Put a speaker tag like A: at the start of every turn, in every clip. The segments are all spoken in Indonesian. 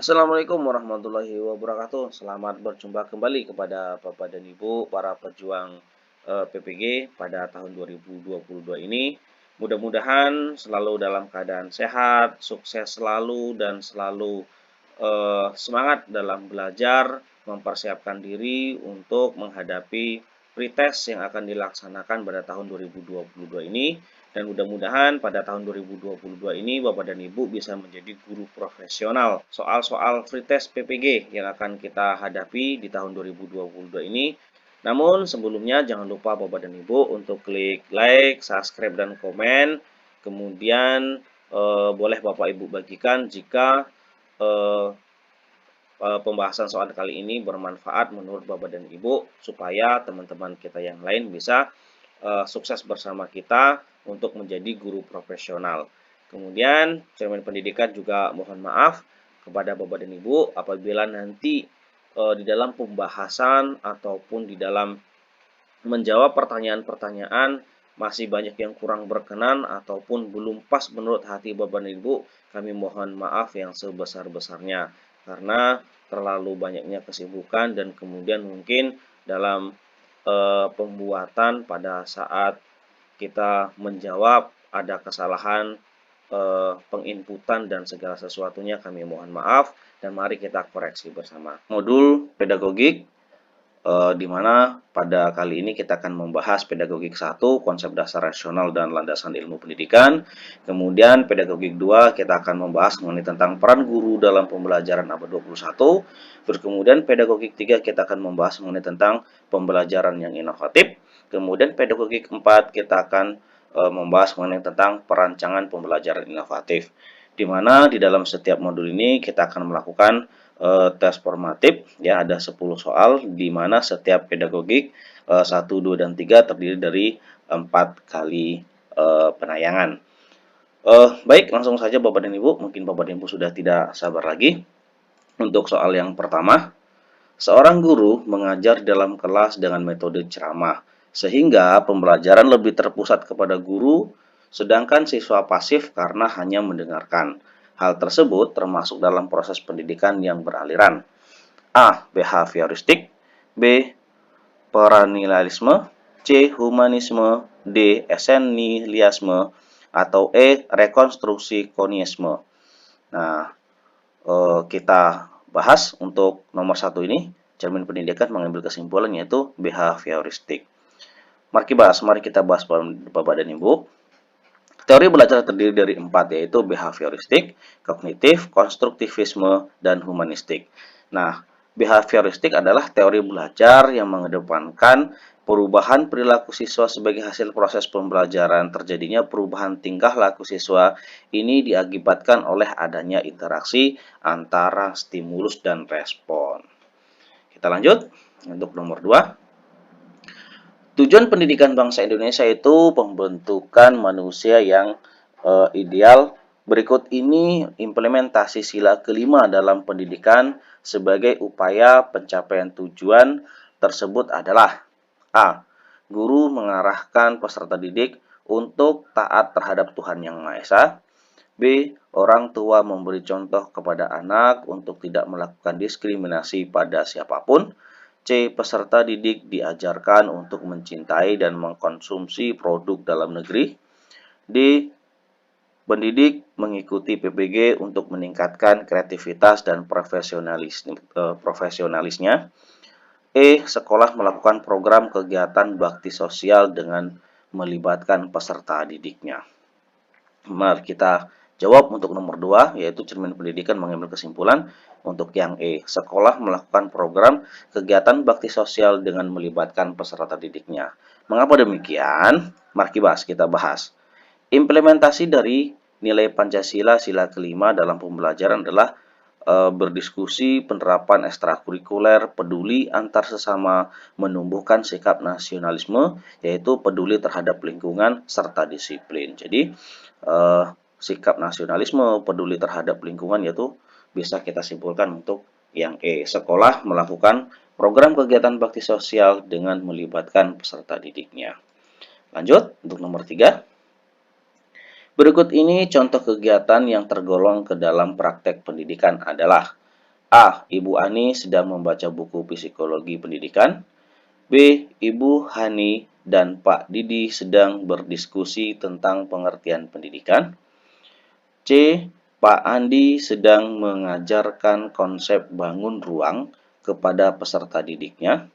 A: Assalamualaikum warahmatullahi wabarakatuh. Selamat berjumpa kembali kepada Bapak dan Ibu para pejuang PPG pada tahun 2022 ini. Mudah-mudahan selalu dalam keadaan sehat, sukses selalu dan selalu semangat dalam belajar, mempersiapkan diri untuk menghadapi pretest yang akan dilaksanakan pada tahun 2022 ini. Dan mudah-mudahan pada tahun 2022 ini Bapak dan Ibu bisa menjadi guru profesional. Soal-soal pretest PPG yang akan kita hadapi di tahun 2022 ini. Namun sebelumnya jangan lupa Bapak dan Ibu untuk klik like, subscribe, dan komen. Kemudian boleh Bapak Ibu bagikan jika pembahasan soal kali ini bermanfaat menurut Bapak dan Ibu, supaya teman-teman kita yang lain bisa sukses bersama kita untuk menjadi guru profesional. Kemudian cermin pendidikan juga mohon maaf kepada Bapak dan Ibu apabila nanti di dalam pembahasan ataupun di dalam menjawab pertanyaan-pertanyaan masih banyak yang kurang berkenan ataupun belum pas menurut hati Bapak dan Ibu, kami mohon maaf yang sebesar-besarnya karena terlalu banyaknya kesibukan dan kemudian mungkin dalam pembuatan pada saat kita menjawab ada kesalahan penginputan dan segala sesuatunya, kami mohon maaf dan mari kita koreksi bersama. Modul pedagogik di mana pada kali ini kita akan membahas pedagogik 1, konsep dasar rasional dan landasan ilmu pendidikan. Kemudian pedagogik 2, kita akan membahas mengenai tentang peran guru dalam pembelajaran abad 21. Terus kemudian pedagogik 3, kita akan membahas mengenai tentang pembelajaran yang inovatif. Kemudian pedagogik 4, kita akan membahas mengenai tentang perancangan pembelajaran inovatif. Di mana di dalam setiap modul ini kita akan melakukan tes formatif, ya, ada 10 soal di mana setiap pedagogik 1, 2, dan 3 terdiri dari 4 kali penayangan. Baik, langsung saja Bapak dan Ibu, mungkin Bapak dan Ibu sudah tidak sabar lagi. Untuk soal yang pertama, seorang guru mengajar dalam kelas dengan metode ceramah, sehingga pembelajaran lebih terpusat kepada guru, sedangkan siswa pasif karena hanya mendengarkan. Hal tersebut termasuk dalam proses pendidikan yang beraliran. A. Behavioristik. B. Perennialisme. C. Humanisme. D. Esennialisme. Atau E. Rekonstruksi konisme. Nah, kita bahas untuk nomor 1 ini. Cermin pendidikan mengambil kesimpulan yaitu behavioristik. Mari kita bahas Bapak dan Ibu. Teori belajar terdiri dari 4, yaitu behavioristik, kognitif, konstruktivisme, dan humanistik. Nah, behavioristik adalah teori belajar yang mengedepankan perubahan perilaku siswa sebagai hasil proses pembelajaran. Terjadinya perubahan tingkah laku siswa ini diakibatkan oleh adanya interaksi antara stimulus dan respon. Kita lanjut untuk nomor 2. Tujuan pendidikan bangsa Indonesia itu pembentukan manusia yang ideal. Berikut ini implementasi sila kelima dalam pendidikan sebagai upaya pencapaian tujuan tersebut adalah: A. Guru mengarahkan peserta didik untuk taat terhadap Tuhan Yang Maha Esa. B. Orang tua memberi contoh kepada anak untuk tidak melakukan diskriminasi pada siapapun. C. Peserta didik diajarkan untuk mencintai dan mengkonsumsi produk dalam negeri. D. Pendidik mengikuti PPG untuk meningkatkan kreativitas dan profesionalisnya. E. Sekolah melakukan program kegiatan bakti sosial dengan melibatkan peserta didiknya. Mari kita jawab untuk nomor 2, yaitu cermin pendidikan mengambil kesimpulan. Untuk yang E, sekolah melakukan program kegiatan bakti sosial dengan melibatkan peserta didiknya. Mengapa demikian? Mari kita bahas. Implementasi dari nilai Pancasila sila kelima dalam pembelajaran adalah berdiskusi, penerapan ekstrakurikuler, peduli antar sesama, menumbuhkan sikap nasionalisme, yaitu peduli terhadap lingkungan serta disiplin. Jadi sikap nasionalisme, peduli terhadap lingkungan, yaitu bisa kita simpulkan untuk yang E. Sekolah melakukan program kegiatan bakti sosial dengan melibatkan peserta didiknya. Lanjut untuk nomor 3. Berikut ini contoh kegiatan yang tergolong ke dalam praktek pendidikan adalah: A. Ibu Ani sedang membaca buku psikologi pendidikan. B. Ibu Hani dan Pak Didi sedang berdiskusi tentang pengertian pendidikan. C. Pak Andi sedang mengajarkan konsep bangun ruang kepada peserta didiknya.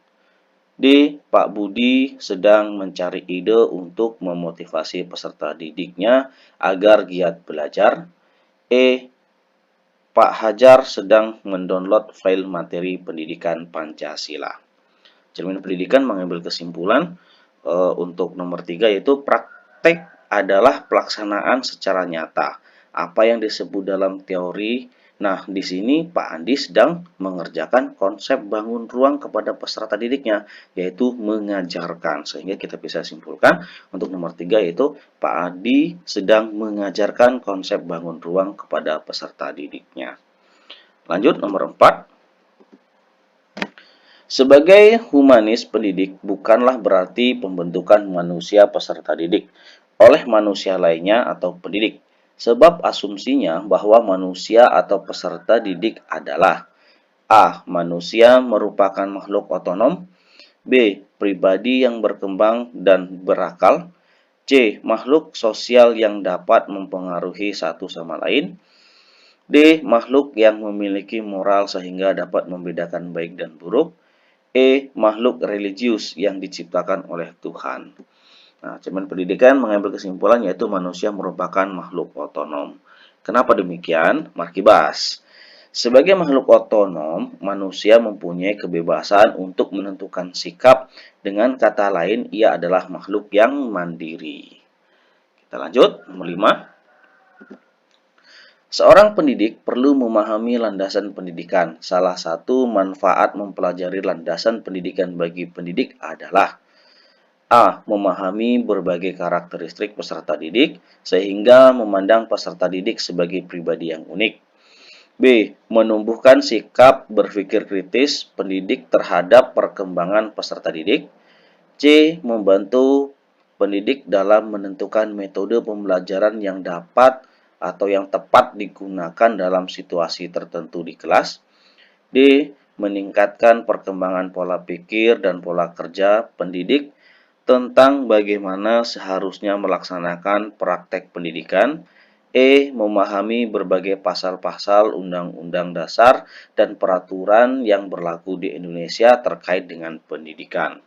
A: D. Pak Budi sedang mencari ide untuk memotivasi peserta didiknya agar giat belajar. E. Pak Hajar sedang mendownload file materi pendidikan Pancasila. Cermin pendidikan mengambil kesimpulan untuk nomor 3 yaitu praktek adalah pelaksanaan secara nyata. Apa yang disebut dalam teori. Nah, di sini Pak Andi sedang mengerjakan konsep bangun ruang kepada peserta didiknya, yaitu mengajarkan. Sehingga kita bisa simpulkan untuk nomor 3 yaitu Pak Andi sedang mengajarkan konsep bangun ruang kepada peserta didiknya. Lanjut nomor 4. Sebagai humanis pendidik bukanlah berarti pembentukan manusia peserta didik oleh manusia lainnya atau pendidik. Sebab asumsinya bahwa manusia atau peserta didik adalah A. Manusia merupakan makhluk otonom. B. Pribadi yang berkembang dan berakal. C. Makhluk sosial yang dapat mempengaruhi satu sama lain. D. Makhluk yang memiliki moral sehingga dapat membedakan baik dan buruk. E. Makhluk religius yang diciptakan oleh Tuhan. Nah, cermin pendidikan mengambil kesimpulan yaitu manusia merupakan makhluk otonom. Kenapa demikian? Mari bahas. Sebagai makhluk otonom, manusia mempunyai kebebasan untuk menentukan sikap. Dengan kata lain, ia adalah makhluk yang mandiri. Kita lanjut, nomor 5. Seorang pendidik perlu memahami landasan pendidikan. Salah satu manfaat mempelajari landasan pendidikan bagi pendidik adalah A. Memahami berbagai karakteristik peserta didik sehingga memandang peserta didik sebagai pribadi yang unik. B. Menumbuhkan sikap berpikir kritis pendidik terhadap perkembangan peserta didik. C. Membantu pendidik dalam menentukan metode pembelajaran yang dapat atau yang tepat digunakan dalam situasi tertentu di kelas. D. Meningkatkan perkembangan pola pikir dan pola kerja pendidik tentang bagaimana seharusnya melaksanakan praktek pendidikan. E. Memahami berbagai pasal-pasal Undang-Undang Dasar dan peraturan yang berlaku di Indonesia terkait dengan pendidikan.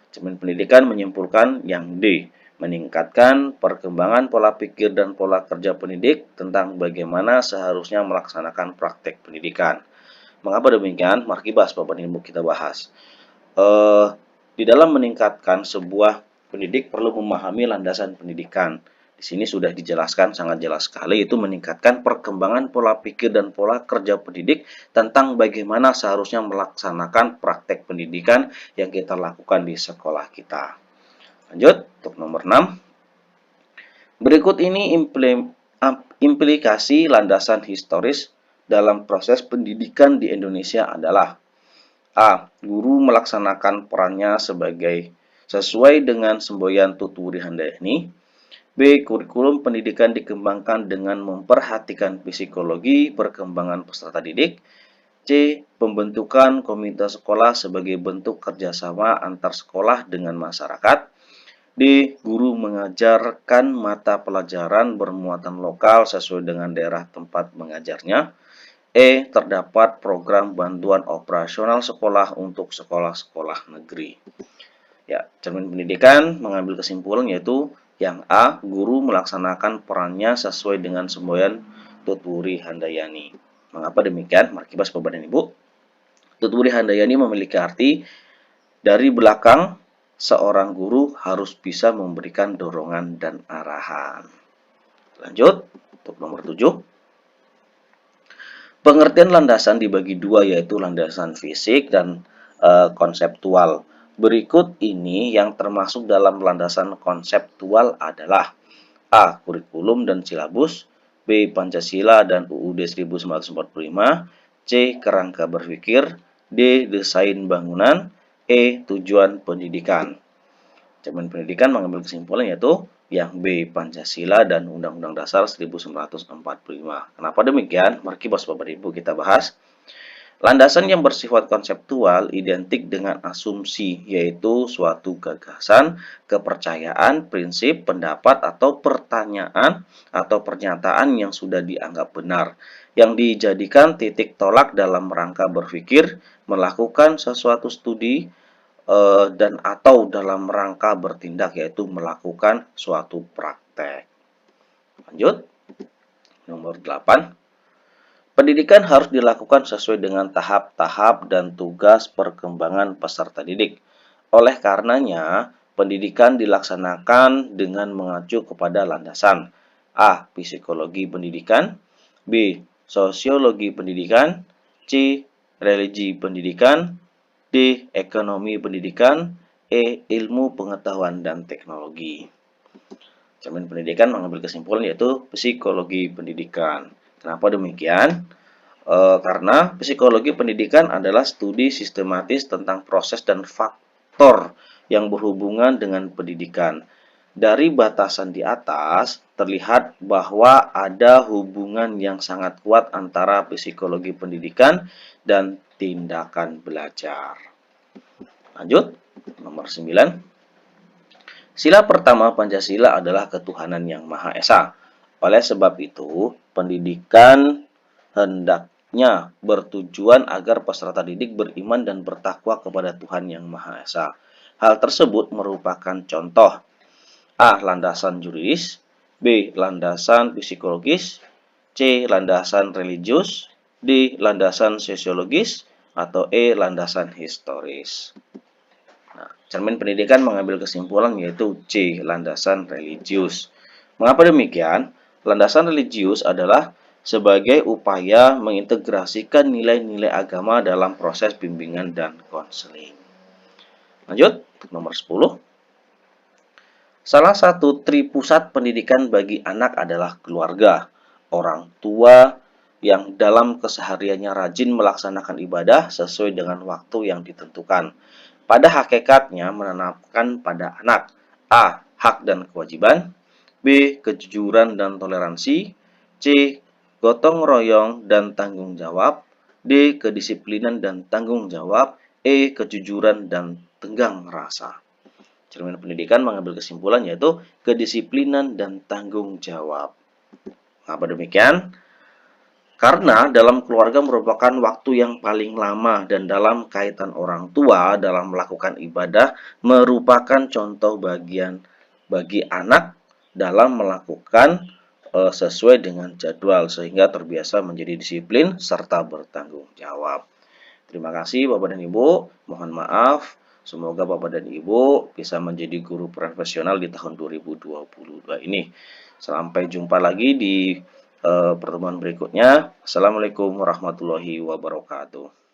A: Cermin pendidikan menyimpulkan yang D. Meningkatkan perkembangan pola pikir dan pola kerja pendidik tentang bagaimana seharusnya melaksanakan praktek pendidikan. Mengapa demikian? Mari bahas Bapak Ibu kita bahas. Di dalam meningkatkan sebuah pendidik perlu memahami landasan pendidikan. Di sini sudah dijelaskan sangat jelas sekali, itu meningkatkan perkembangan pola pikir dan pola kerja pendidik tentang bagaimana seharusnya melaksanakan praktek pendidikan yang kita lakukan di sekolah kita. Lanjut, untuk nomor 6. Berikut ini implikasi landasan historis dalam proses pendidikan di Indonesia adalah A. Guru melaksanakan perannya sesuai dengan semboyan Tutwuri Handayani. B. Kurikulum pendidikan dikembangkan dengan memperhatikan psikologi perkembangan peserta didik. C. Pembentukan komite sekolah sebagai bentuk kerjasama antar sekolah dengan masyarakat. D. Guru mengajarkan mata pelajaran bermuatan lokal sesuai dengan daerah tempat mengajarnya. E. Terdapat program bantuan operasional sekolah untuk sekolah-sekolah negeri. Ya, cermin pendidikan mengambil kesimpulan yaitu yang A. Guru melaksanakan perannya sesuai dengan semboyan Tutwuri Handayani. Mengapa demikian? Mari kita bahas Bapak dan Ibu. Tutwuri Handayani memiliki arti dari belakang seorang guru harus bisa memberikan dorongan dan arahan. Lanjut, untuk nomor 7. Pengertian landasan dibagi dua yaitu landasan fisik dan konseptual. Berikut ini yang termasuk dalam landasan konseptual adalah A. Kurikulum dan silabus. B. Pancasila dan UUD 1945. C. Kerangka berpikir. D. Desain bangunan. E. Tujuan pendidikan. Cermin pendidikan mengambil kesimpulan yaitu yang B. Pancasila dan Undang-Undang Dasar 1945. Kenapa demikian? Mari Bapak Ibu kita bahas. Landasan yang bersifat konseptual identik dengan asumsi, yaitu suatu gagasan, kepercayaan, prinsip, pendapat, atau pertanyaan atau pernyataan yang sudah dianggap benar, yang dijadikan titik tolak dalam rangka berpikir, melakukan sesuatu studi, dan atau dalam rangka bertindak, yaitu melakukan suatu praktek. Lanjut, nomor 8. Pendidikan harus dilakukan sesuai dengan tahap-tahap dan tugas perkembangan peserta didik. Oleh karenanya, pendidikan dilaksanakan dengan mengacu kepada landasan A. Psikologi pendidikan, B. Sosiologi pendidikan, C. Religi pendidikan, D. Ekonomi pendidikan, E. Ilmu pengetahuan dan teknologi. Cermin pendidikan mengambil kesimpulan yaitu psikologi pendidikan. Kenapa demikian? Karena psikologi pendidikan adalah studi sistematis tentang proses dan faktor yang berhubungan dengan pendidikan. Dari batasan di atas, terlihat bahwa ada hubungan yang sangat kuat antara psikologi pendidikan dan tindakan belajar. Lanjut, nomor 9. Sila pertama Pancasila adalah ketuhanan yang Maha Esa. Oleh sebab itu, pendidikan hendaknya bertujuan agar peserta didik beriman dan bertakwa kepada Tuhan yang Maha Esa. Hal tersebut merupakan contoh A. Landasan juridis, B. Landasan psikologis, C. Landasan religius, D. Landasan sosiologis, atau E. Landasan historis. Cermin pendidikan mengambil kesimpulan yaitu C. Landasan religius. Mengapa demikian? Landasan religius adalah sebagai upaya mengintegrasikan nilai-nilai agama dalam proses bimbingan dan konseling. Lanjut, nomor 10. Salah satu tripusat pendidikan bagi anak adalah keluarga. Orang tua yang dalam kesehariannya rajin melaksanakan ibadah sesuai dengan waktu yang ditentukan. Pada hakikatnya menanamkan pada anak A. Hak dan kewajiban, B. Kejujuran dan toleransi, C. Gotong royong dan tanggung jawab, D. Kedisiplinan dan tanggung jawab, E. Kejujuran dan tenggang rasa. Cermin pendidikan mengambil kesimpulan yaitu kedisiplinan dan tanggung jawab. Apa demikian? Karena dalam keluarga merupakan waktu yang paling lama dan dalam kaitan orang tua dalam melakukan ibadah merupakan contoh bagian bagi anak dalam melakukan sesuai dengan jadwal sehingga terbiasa menjadi disiplin serta bertanggung jawab. Terima kasih Bapak dan Ibu. Mohon maaf. Semoga Bapak dan Ibu bisa menjadi guru profesional di tahun 2022 ini. Sampai jumpa lagi di pertemuan berikutnya. Assalamualaikum warahmatullahi wabarakatuh.